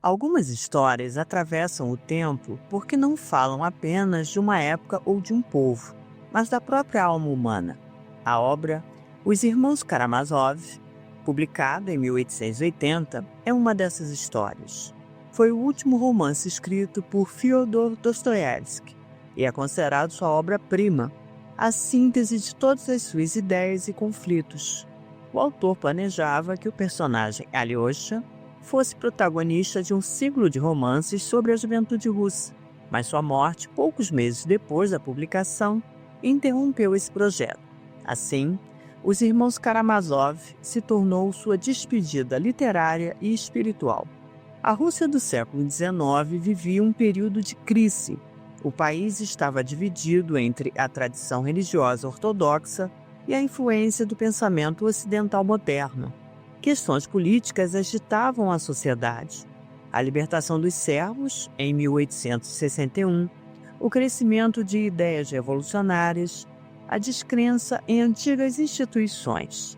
Algumas histórias atravessam o tempo porque não falam apenas de uma época ou de um povo, mas da própria alma humana. A obra Os Irmãos Karamazov, publicada em 1880, é uma dessas histórias. Foi o último romance escrito por Fyodor Dostoiévski e é considerado sua obra-prima, a síntese de todas as suas ideias e conflitos. O autor planejava que o personagem Alyosha fosse protagonista de um ciclo de romances sobre a juventude russa, mas sua morte, poucos meses depois da publicação, interrompeu esse projeto. Assim, Os Irmãos Karamazov se tornou sua despedida literária e espiritual. A Rússia do século XIX vivia um período de crise. O país estava dividido entre a tradição religiosa ortodoxa e a influência do pensamento ocidental moderno. Questões políticas agitavam a sociedade. A libertação dos servos, em 1861, o crescimento de ideias revolucionárias, a descrença em antigas instituições.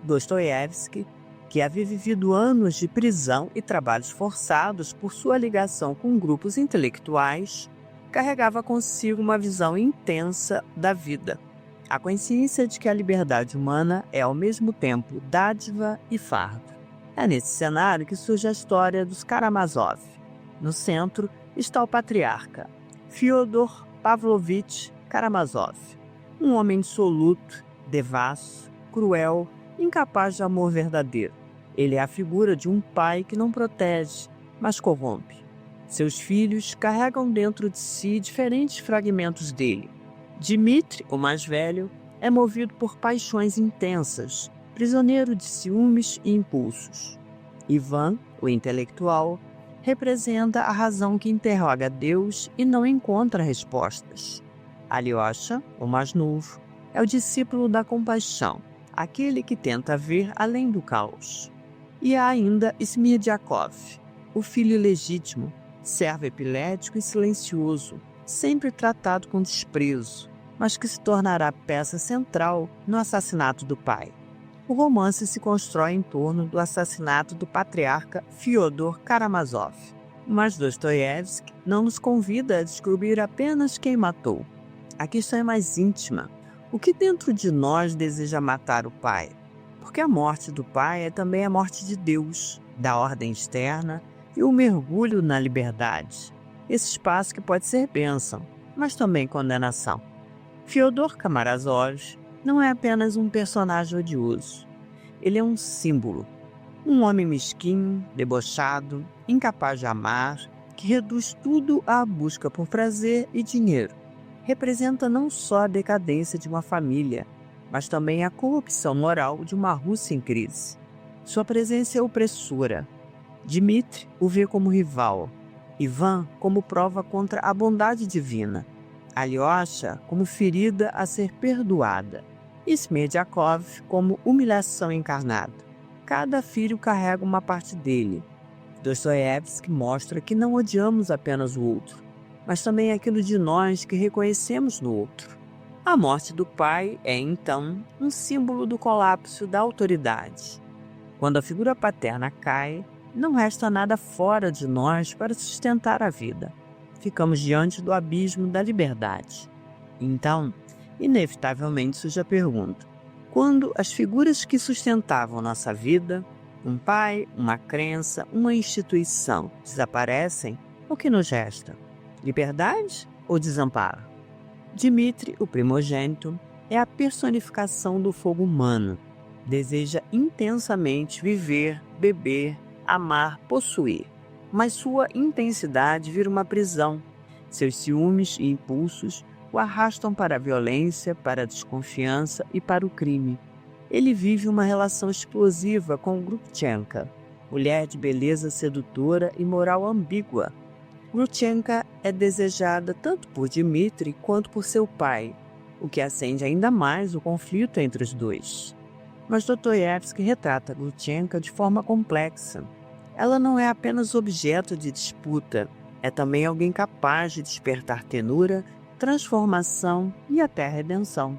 Dostoiévski, que havia vivido anos de prisão e trabalhos forçados por sua ligação com grupos intelectuais, carregava consigo uma visão intensa da vida. A consciência de que a liberdade humana é ao mesmo tempo dádiva e fardo. É nesse cenário que surge a história dos Karamazov. No centro está o patriarca, Fyodor Pavlovich Karamazov, um homem dissoluto, devasso, cruel, incapaz de amor verdadeiro. Ele é a figura de um pai que não protege, mas corrompe. Seus filhos carregam dentro de si diferentes fragmentos dele. Dmitri, o mais velho, é movido por paixões intensas, prisioneiro de ciúmes e impulsos. Ivan, o intelectual, representa a razão que interroga Deus e não encontra respostas. Alyosha, o mais novo, é o discípulo da compaixão, aquele que tenta ver além do caos. E há ainda Smirdiakov, o filho legítimo, servo epilético e silencioso, sempre tratado com desprezo, mas que se tornará peça central no assassinato do pai. O romance se constrói em torno do assassinato do patriarca Fyodor Karamazov, mas Dostoiévski não nos convida a descobrir apenas quem matou. A questão é mais íntima. O que dentro de nós deseja matar o pai? Porque a morte do pai é também a morte de Deus, da ordem externa e o mergulho na liberdade. Esse espaço que pode ser bênção, mas também condenação. Fyodor Karamazov não é apenas um personagem odioso. Ele é um símbolo. Um homem mesquinho, debochado, incapaz de amar, que reduz tudo à busca por prazer e dinheiro. Representa não só a decadência de uma família, mas também a corrupção moral de uma Rússia em crise. Sua presença é opressora. Dmitri o vê como rival, Ivan como prova contra a bondade divina, Alyosha como ferida a ser perdoada, e Smerdyakov como humilhação encarnada. Cada filho carrega uma parte dele. Dostoiévski mostra que não odiamos apenas o outro, mas também aquilo de nós que reconhecemos no outro. A morte do pai é, então, um símbolo do colapso da autoridade. Quando a figura paterna cai, não resta nada fora de nós para sustentar a vida. Ficamos diante do abismo da liberdade. Então, inevitavelmente surge a pergunta: quando as figuras que sustentavam nossa vida, um pai, uma crença, uma instituição, desaparecem, o que nos resta? Liberdade ou desamparo? Dmitri, o primogênito, é a personificação do fogo humano. Deseja intensamente viver, beber, amar, possuir. Mas sua intensidade vira uma prisão. Seus ciúmes e impulsos o arrastam para a violência, para a desconfiança e para o crime. Ele vive uma relação explosiva com Grutchenka, mulher de beleza sedutora e moral ambígua. Grutchenka é desejada tanto por Dmitri quanto por seu pai, o que acende ainda mais o conflito entre os dois. Mas Dostoiévski retrata Grutchenka de forma complexa. Ela não é apenas objeto de disputa, é também alguém capaz de despertar ternura, transformação e até redenção.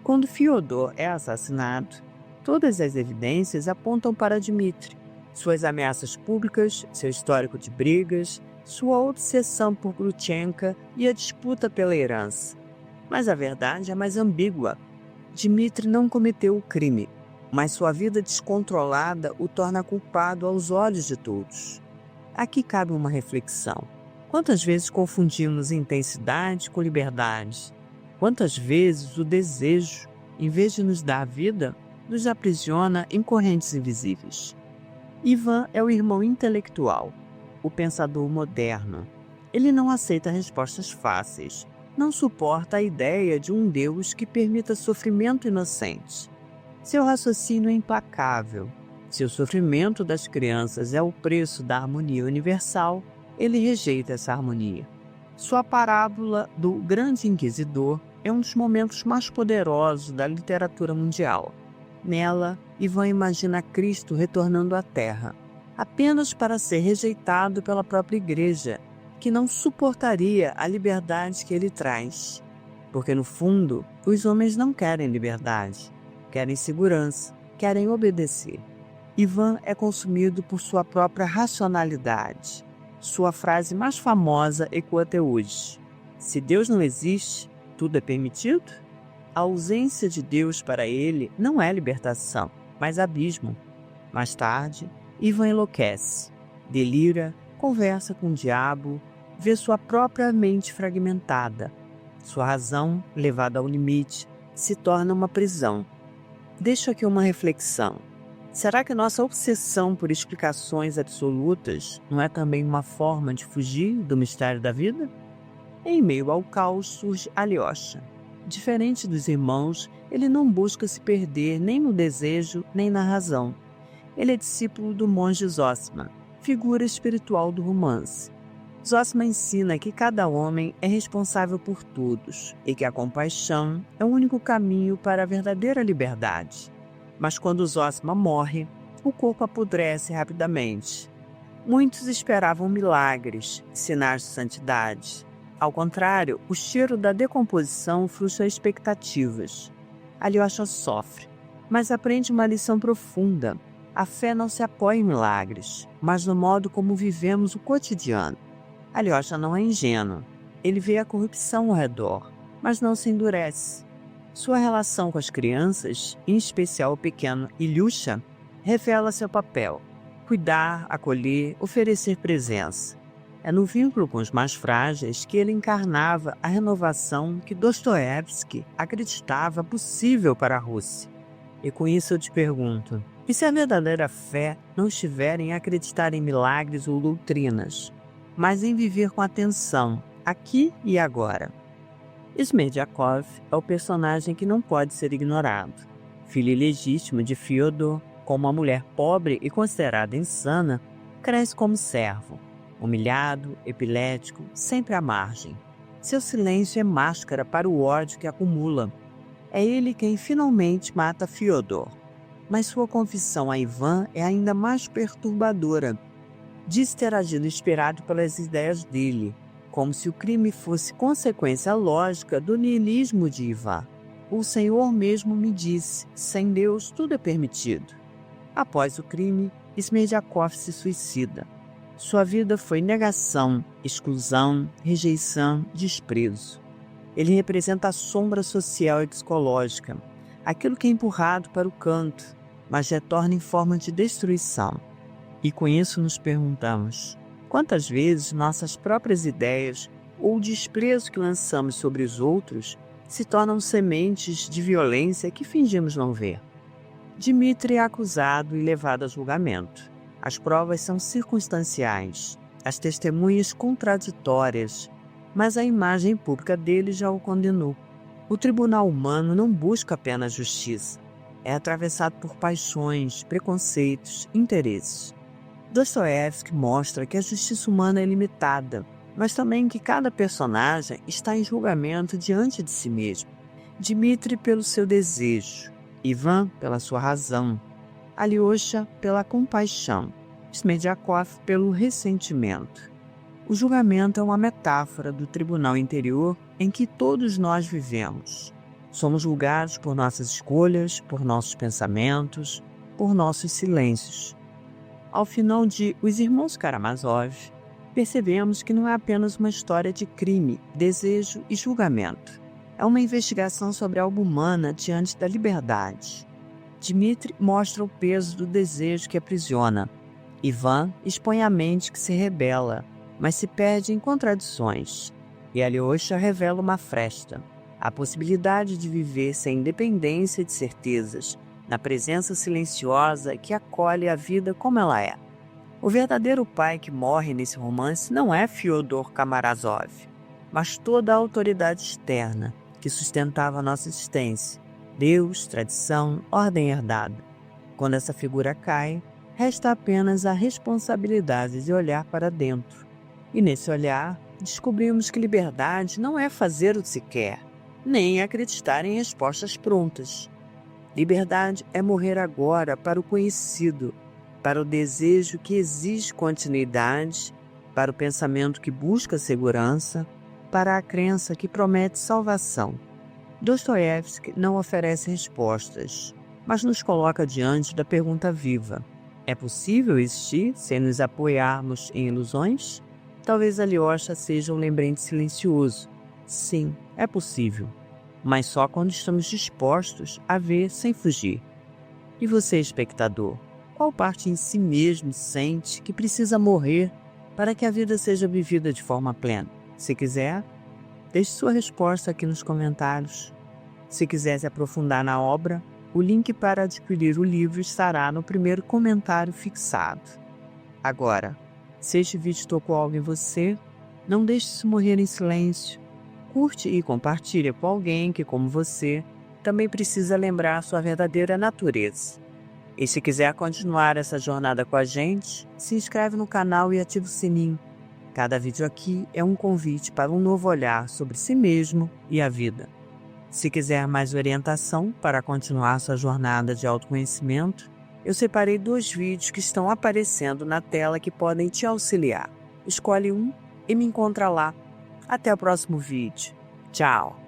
Quando Fyodor é assassinado, todas as evidências apontam para Dmitri. Suas ameaças públicas, seu histórico de brigas, sua obsessão por Grutchenka e a disputa pela herança. Mas a verdade é mais ambígua. Dmitri não cometeu o crime, mas sua vida descontrolada o torna culpado aos olhos de todos. Aqui cabe uma reflexão. Quantas vezes confundimos intensidade com liberdade? Quantas vezes o desejo, em vez de nos dar vida, nos aprisiona em correntes invisíveis? Ivan é o irmão intelectual, o pensador moderno. Ele não aceita respostas fáceis, não suporta a ideia de um Deus que permita sofrimento inocente. Seu raciocínio é implacável. Se o sofrimento das crianças é o preço da harmonia universal, ele rejeita essa harmonia. Sua parábola do Grande Inquisidor é um dos momentos mais poderosos da literatura mundial. Nela, Ivan imagina Cristo retornando à Terra, apenas para ser rejeitado pela própria Igreja, que não suportaria a liberdade que ele traz. Porque, no fundo, os homens não querem liberdade, querem segurança, querem obedecer. Ivan é consumido por sua própria racionalidade. Sua frase mais famosa ecoa até hoje: se Deus não existe, tudo é permitido? A ausência de Deus para ele não é libertação, mas abismo. Mais tarde, Ivan enlouquece, delira, conversa com o diabo, vê sua própria mente fragmentada. Sua razão, levada ao limite, se torna uma prisão. Deixo aqui uma reflexão. Será que nossa obsessão por explicações absolutas não é também uma forma de fugir do mistério da vida? Em meio ao caos surge Alyosha. Diferente dos irmãos, ele não busca se perder nem no desejo nem na razão. Ele é discípulo do monge Zosima, figura espiritual do romance. Zosima ensina que cada homem é responsável por todos e que a compaixão é o único caminho para a verdadeira liberdade. Mas quando Zosima morre, o corpo apodrece rapidamente. Muitos esperavam milagres, sinais de santidade. Ao contrário, o cheiro da decomposição frustra expectativas. Alyosha sofre, mas aprende uma lição profunda. A fé não se apoia em milagres, mas no modo como vivemos o cotidiano. Alyosha não é ingênuo. Ele vê a corrupção ao redor, mas não se endurece. Sua relação com as crianças, em especial o pequeno Ilyusha, revela seu papel: cuidar, acolher, oferecer presença. É no vínculo com os mais frágeis que ele encarnava a renovação que Dostoiévski acreditava possível para a Rússia. E com isso eu te pergunto, e se a verdadeira fé não estiver em acreditar em milagres ou doutrinas, mas em viver com atenção, aqui e agora? Smerdyakov é o personagem que não pode ser ignorado. Filho ilegítimo de Fyodor, com uma mulher pobre e considerada insana, cresce como servo. Humilhado, epilético, sempre à margem. Seu silêncio é máscara para o ódio que acumula. É ele quem finalmente mata Fyodor. Mas sua confissão a Ivan é ainda mais perturbadora. Diz ter agido inspirado pelas ideias dele, como se o crime fosse consequência lógica do niilismo de Ivan. O Senhor mesmo me disse, sem Deus tudo é permitido. Após o crime, Smerdyakov se suicida. Sua vida foi negação, exclusão, rejeição, desprezo. Ele representa a sombra social e psicológica, aquilo que é empurrado para o canto, mas retorna em forma de destruição. E com isso nos perguntamos, quantas vezes nossas próprias ideias ou o desprezo que lançamos sobre os outros se tornam sementes de violência que fingimos não ver? Dmitri é acusado e levado a julgamento. As provas são circunstanciais, as testemunhas contraditórias, mas a imagem pública dele já o condenou. O tribunal humano não busca apenas justiça, é atravessado por paixões, preconceitos, interesses. Dostoiévski mostra que a justiça humana é limitada, mas também que cada personagem está em julgamento diante de si mesmo. Dmitri pelo seu desejo, Ivan pela sua razão, Alyosha pela compaixão, Smerdyakov pelo ressentimento. O julgamento é uma metáfora do tribunal interior em que todos nós vivemos. Somos julgados por nossas escolhas, por nossos pensamentos, por nossos silêncios. Ao final de Os Irmãos Karamazov, percebemos que não é apenas uma história de crime, desejo e julgamento. É uma investigação sobre a alma humana diante da liberdade. Dmitri mostra o peso do desejo que aprisiona. Ivan expõe a mente que se rebela, mas se perde em contradições. E Alyosha revela uma fresta, a possibilidade de viver sem independência de certezas, na presença silenciosa que acolhe a vida como ela é. O verdadeiro pai que morre nesse romance não é Fyodor Karamazov, mas toda a autoridade externa que sustentava a nossa existência, Deus, tradição, ordem herdada. Quando essa figura cai, resta apenas a responsabilidade de olhar para dentro. E nesse olhar, descobrimos que liberdade não é fazer o que se quer, nem acreditar em respostas prontas. Liberdade é morrer agora para o conhecido, para o desejo que exige continuidade, para o pensamento que busca segurança, para a crença que promete salvação. Dostoiévski não oferece respostas, mas nos coloca diante da pergunta viva: é possível existir sem nos apoiarmos em ilusões? Talvez Alyosha seja um lembrete silencioso. Sim, é possível, mas só quando estamos dispostos a ver sem fugir. E você, espectador, qual parte em si mesmo sente que precisa morrer para que a vida seja vivida de forma plena? Se quiser, deixe sua resposta aqui nos comentários. Se quiser se aprofundar na obra, o link para adquirir o livro estará no primeiro comentário fixado. Agora, se este vídeo tocou algo em você, não deixe isso morrer em silêncio. Curte e compartilhe com alguém que, como você, também precisa lembrar sua verdadeira natureza. E se quiser continuar essa jornada com a gente, se inscreve no canal e ativa o sininho. Cada vídeo aqui é um convite para um novo olhar sobre si mesmo e a vida. Se quiser mais orientação para continuar sua jornada de autoconhecimento, eu separei 2 vídeos que estão aparecendo na tela que podem te auxiliar. Escolhe um e me encontra lá. Até o próximo vídeo. Tchau!